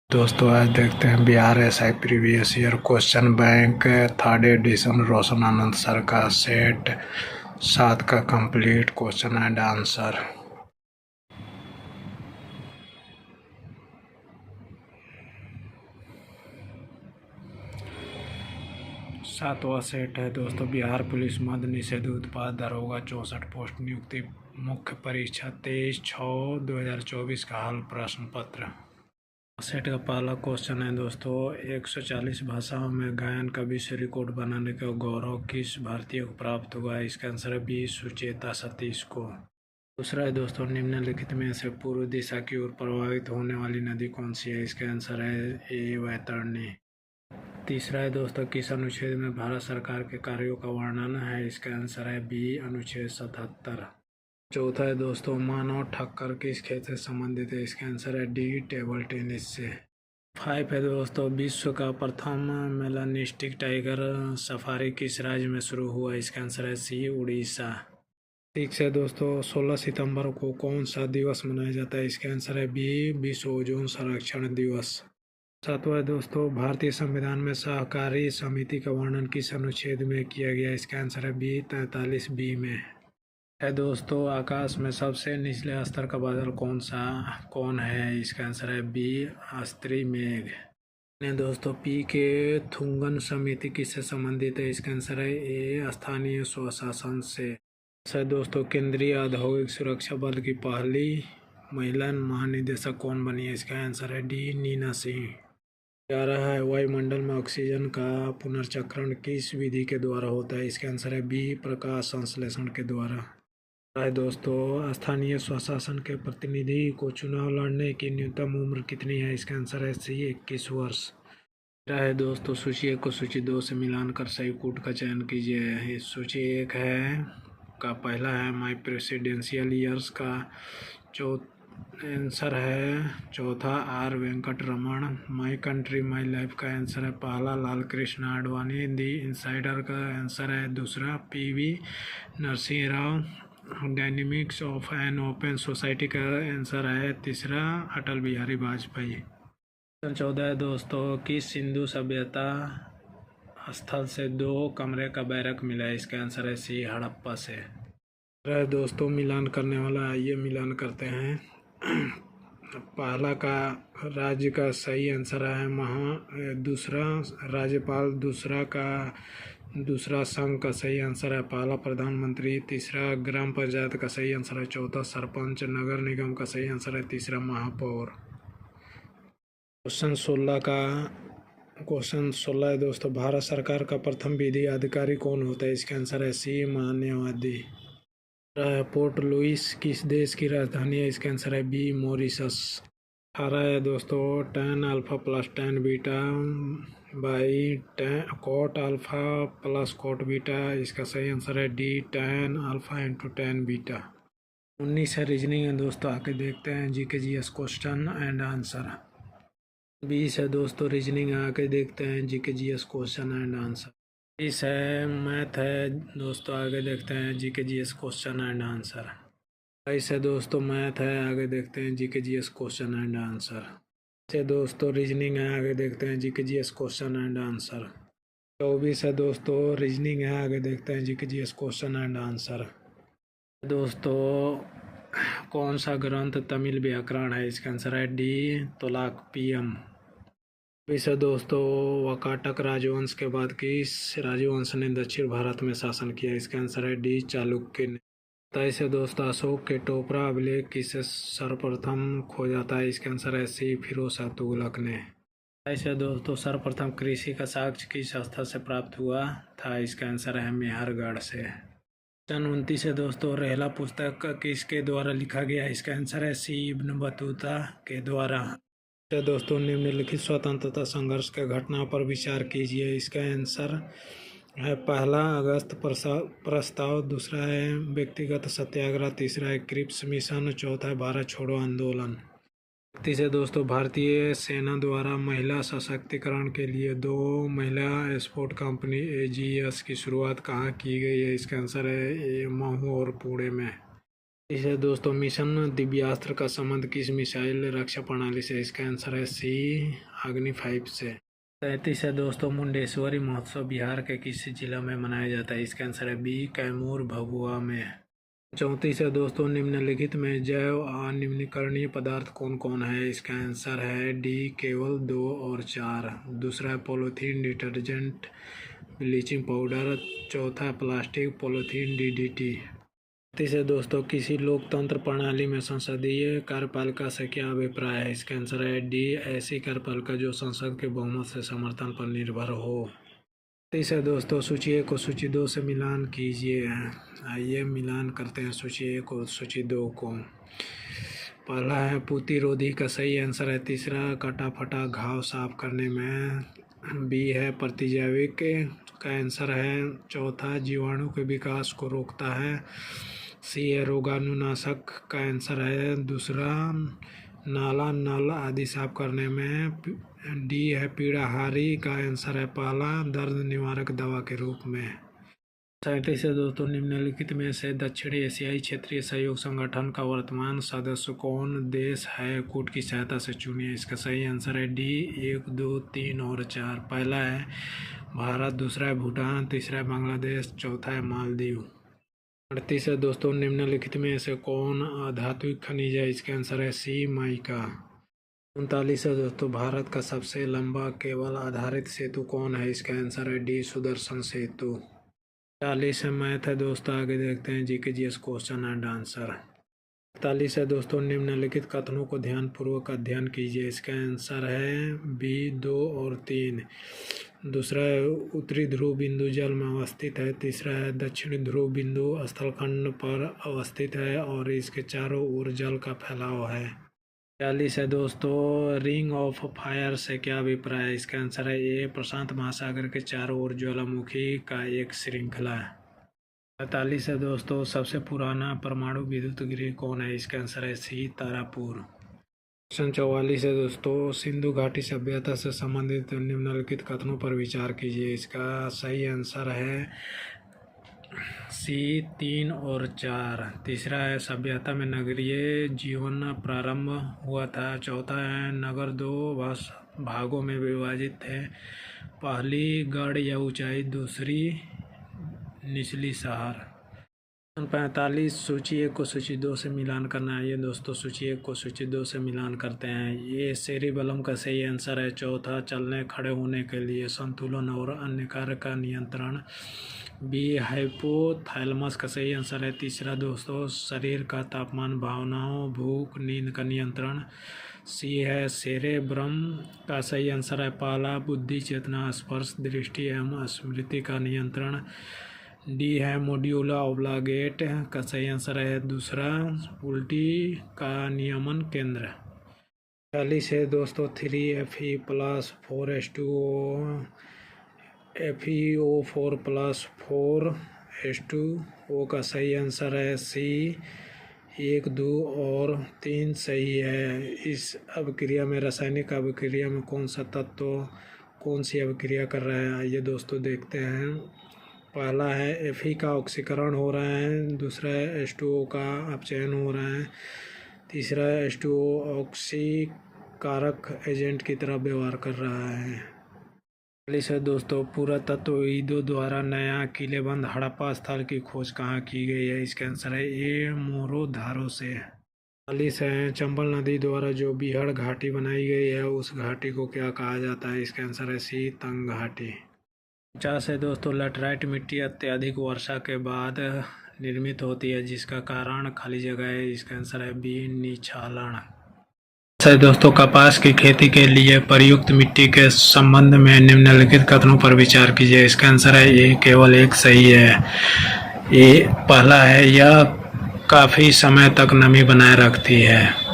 दोस्तों आज देखते हैं Bihar SI previous year question bank third edition Roshan Anand sir का सेट 7 का कंप्लीट क्वेश्चन एंड आंसर। सातवां सेट है दोस्तों बिहार पुलिस मद्य निषेध उत्पाद दरोगा 64 पोस्ट नियुक्ति मुख्य परीक्षा 23/6/2024 का हल प्रश्न पत्र। सेट का पहला क्वेश्चन है दोस्तों 140 भाषाओं में गायन का विश्व रिकॉर्ड बनाने का गौरव किस भारतीय को प्राप्त हुआ है? इसका आंसर है बी सुचेता सतीश को। दूसरा है दोस्तों निम्नलिखित में से पूर्व दिशा की ओर प्रवाहित होने वाली नदी कौन सी है? इसका आंसर है ए वैतरणी। तीसरा है दोस्तों किस अनुच्छेद में भारत सरकार के कार्यों का वर्णन है? इसका आंसर है बी अनुच्छेद 77। चौथा है दोस्तों मानव ठक्कर किस खेल से संबंधित है? इसका आंसर है डी टेबल टेनिस से। 5 है दोस्तों विश्व का प्रथम मेलानिस्टिक टाइगर सफारी किस राज्य में शुरू हुआ? इसका आंसर है सी उड़ीसा। 6 है दोस्तों 16 सितंबर को कौन सा दिवस मनाया जाता है? इसका आंसर है बी विश्व ओजोन संरक्षण दिवस। 7वां है दोस्तों भारतीय संविधान में सहकारी समिति का वर्णन किस अनुच्छेद में किया गया? इसका आंसर है बी 43 बी में है दोस्तों आकाश में सबसे निचले स्तर का बादल कौन है? इसका आंसर है बी अस्त्री मेघ। ने दोस्तों पी के थुंगन समिति किससे संबंधित है? इसका आंसर है ए स्थानीय स्वशासन से। दोस्तों केंद्रीय औद्योगिक सुरक्षा बल की पहली महिला महानिदेशक कौन बनी है? इसका आंसर है डी नीना सिंह। 11 है वायुमंडल में ऑक्सीजन का पुनर्चक्रण किस विधि के द्वारा होता है? इसका आंसर है बी प्रकाश संश्लेषण के द्वारा। है दोस्तों स्थानीय स्वशासन के प्रतिनिधि को चुनाव लड़ने की न्यूनतम उम्र कितनी है? इसका आंसर है सी 21 वर्ष। है दोस्तों सूची 1 को सूची 2 से मिलान कर सही कूट का चयन कीजिए। सूची 1 है का पहला है माई प्रेसिडेंशियल ईयर्स का आंसर है चौथा R Venkat Raman. My country my life का आंसर है पहला लाल कृष्ण आडवाणी। दी इनसाइडर का आंसर है दूसरा PV Narasimha Rao. Dynamics of an open society का आंसर है तीसरा अटल बिहारी वाजपेयी। 14 है दोस्तों किस सिंधु सभ्यता स्थल से 2 कमरे का बैरक मिला है? इसका आंसर है सी हड़प्पा से। दोस्तों मिलान करने वाला आइए मिलान करते हैं। पहला का राज्य का सही आंसर है दूसरा राज्यपाल। दूसरा संघ का सही आंसर है पहला प्रधानमंत्री। तीसरा ग्राम पंचायत का सही आंसर है चौथा सरपंच। नगर निगम का सही आंसर है तीसरा महापौर। क्वेश्चन 16 है दोस्तों भारत सरकार का प्रथम विधि अधिकारी कौन होता है? इसका आंसर है सी मान्यवादी। पोर्ट लुइस किस देश की राजधानी है? इसका आंसर है बी मॉरिशस। 18 है दोस्तों tan alpha plus tan beta by cot alpha plus cot beta. इसका सही आंसर है D tan alpha into tan beta. 19 है रीजनिंग है दोस्तों आके देखते हैं GK GS question and answer. 20 है दोस्तों रीजनिंग आके देखते हैं GK GS question and answer. 20 है मैथ है दोस्तों आगे देखते हैं GK GS question and answer. 22 है दोस्तों मैथ है आगे देखते हैं GK GS question and answer. से दोस्तों रीजनिंग है आगे देखते हैं GK GS question and answer. 24 है दोस्तों रीजनिंग है आगे देखते हैं GK GS question and answer. दोस्तों कौन सा ग्रंथ तमिल व्याकरण है? इसका आंसर है डी तोलाकपियम। वैसे दोस्तों वाकाटक राजवंश के बाद किस राजवंश ने दक्षिण भारत में शासन किया? इसका आंसर है डी चालुक्य ने। 27 दोस्तों अशोक के टोपरा अभिलेख किससे सर्वप्रथम खोजा था? इसका आंसर है सी फिरोज शाह तुगलक ने। 28 दोस्तों सर्वप्रथम कृषि का साक्ष्य किस स्थल से प्राप्त हुआ था? इसका आंसर है मेहरगढ़ से। 29 दोस्तों रेहला पुस्तक किसके द्वारा लिखा गया? इसका आंसर है सी इब्न बतूता के द्वारा। दोस्तों निम्नलिखित स्वतंत्रता संघर्ष के घटना पर विचार कीजिए। इसका आंसर है पहला अगस्त प्रस्ताव। दूसरा है व्यक्तिगत सत्याग्रह। तीसरा है क्रिप्स मिशन। चौथा है भारत छोड़ो आंदोलन। 31 दोस्तों भारतीय सेना द्वारा महिला सशक्तिकरण के लिए 2 महिला स्पोर्ट कंपनी AGS की शुरुआत कहाँ की गई है? इसका आंसर है मऊ और पुणे में। इसे दोस्तों मिशन दिव्यास्त्र का संबंध किस मिसाइल रक्षा प्रणाली से? इसका आंसर है सी, अग्नि 5 से। 33 है दोस्तों, मुंडेश्वरी महोत्सव बिहार के किस जिला में मनाया जाता है? इसका आंसर है बी, कैमूर भभुआ में। 34 है दोस्तों, निम्नलिखित में जैव अनिर्वहनीय पदार्थ कौन कौन है? इसका आंसर है डी, केवल 2 और 4। दूसरा है पॉलीथीन, डिटर्जेंट, ब्लीचिंग पाउडर। चौथा है प्लास्टिक, पॉलीथीन, डीडीटी। 36 है दोस्तों, किसी लोकतंत्र प्रणाली में संसदीय कार्यपालिका से क्या अभिप्राय है? इसका आंसर है डी, ऐसी कार्यपालिका जो संसद के बहुमत से समर्थन पर निर्भर हो। 30 है दोस्तों, सूची 1 को सूची 2 से मिलान कीजिए। आइए मिलान करते हैं सूची 1 और सूची 2 को। पहला है प्रतिरोधी का सही आंसर है तीसरा, कटा फटा घाव साफ करने में। बी है प्रतिजैविक का आंसर है चौथा, जीवाणु के विकास को रोकता है। सी है रोगाणुनाशक का आंसर है दूसरा, नाला नल आदि साफ करने में। डी है पीड़ाहारी का आंसर है पहला, दर्द निवारक दवा के रूप में। 37 है दोस्तों, निम्नलिखित में से दक्षिण एशियाई क्षेत्रीय सहयोग संगठन का वर्तमान सदस्य कौन देश है? कूट की सहायता से चुनिए। इसका सही आंसर है डी, 1, 2, 3 और 4। पहला है भारत, दूसरा है भूटान, तीसरा है बांग्लादेश, चौथा है मालदीव। 38 है दोस्तों, निम्नलिखित में से कौन अधात्विक खनिज है? इसका आंसर है सी, माइका। 39 है दोस्तों, भारत का सबसे लंबा केबल आधारित सेतु कौन है? इसका आंसर है डी, सुदर्शन सेतु। 40 है मैथ है दोस्तों, आगे देखते हैं GK GS question and answer. 41 है दोस्तों, निम्नलिखित कथनों को ध्यानपूर्वक अध्ययन कीजिए। इसका आंसर है बी, 2 और 3। दूसरा है उत्तरी ध्रुव बिंदु जल में अवस्थित है। तीसरा है दक्षिणी ध्रुव बिंदु स्थलखंड पर अवस्थित है और इसके चारों ओर जल का फैलाव है। 42 है दोस्तों, रिंग ऑफ फायर से क्या अभिप्राय है? इसका आंसर है ए, प्रशांत महासागर के चारों ओर ज्वालामुखी का एक श्रृंखला है। 45 है दोस्तों, सबसे पुराना परमाणु विद्युत गृह कौन है? इसका आंसर है सी, तारापुर। क्वेश्चन 44 है दोस्तों, सिंधु घाटी सभ्यता से संबंधित निम्नलिखित कथनों पर विचार कीजिए। इसका सही आंसर है सी, 3 और 4। तीसरा है सभ्यता में नगरीय जीवन प्रारंभ हुआ था। चौथा है नगर 2 भागों में विभाजित थे, पहली गढ़ या ऊंचाई, दूसरी निचली शहर। 45 सूची 1 को सूची 2 से मिलान करना है। ये दोस्तों सूची 1 को सूची 2 से मिलान करते हैं। ये सेरिबेलम का सही आंसर है चौथा, चलने खड़े होने के लिए, संतुलन और अन्य कार्य का नियंत्रण। बी, हाइपोथैलेमस का सही आंसर है तीसरा दोस्तों, शरीर का तापमान, भावनाओं, भूख, नींद का नियंत्रण। सी है सेरेब्रम का सही आंसर है पहला, बुद्धि, चेतना, स्पर्श, दृष्टि एवं स्मृति का नियंत्रण। डी है मोड्यूला ऑब्लागेट का सही आंसर है दूसरा, उल्टी का नियमन केंद्र। 40 है दोस्तों, 3Fe+4H2O, FeO4 + 4H2O का सही आंसर है सी, 1, 2 और 3 सही है। इस अभिक्रिया में, रासायनिक अभिक्रिया में कौन सा तत्व कौन सी अभिक्रिया कर रहा है? आइए दोस्तों देखते हैं। पहला है Fe का ऑक्सीकरण हो रहा है, दूसरा है H2O का अपचयन हो रहा है, तीसरा है H2O ऑक्सीकारक एजेंट की तरह व्यवहार कर रहा है। 40 है दोस्तों, पुरातत्वविदों द्वारा नया किलेबंद हड़प्पा स्थल की खोज कहाँ की गई है? इसका आंसर है ए, मोरोधारो से। 40 है, चंबल नदी द्वारा जो बीहड़ घाटी बनाई गई है उस घाटी को क्या कहा जाता है? इसका आंसर है सी, तंग घाटी। 50 है दोस्तों, लैटराइट मिट्टी अत्यधिक वर्षा के बाद निर्मित होती है, जिसका कारण खाली जगह है। इसका आंसर है बी, निछालन। है दोस्तों, कपास की खेती के लिए प्रयुक्त मिट्टी के संबंध में निम्नलिखित कथनों पर विचार कीजिए। इसका आंसर है ए, केवल एक सही है। ए पहला है, यह काफ़ी समय तक नमी बनाए रखती है।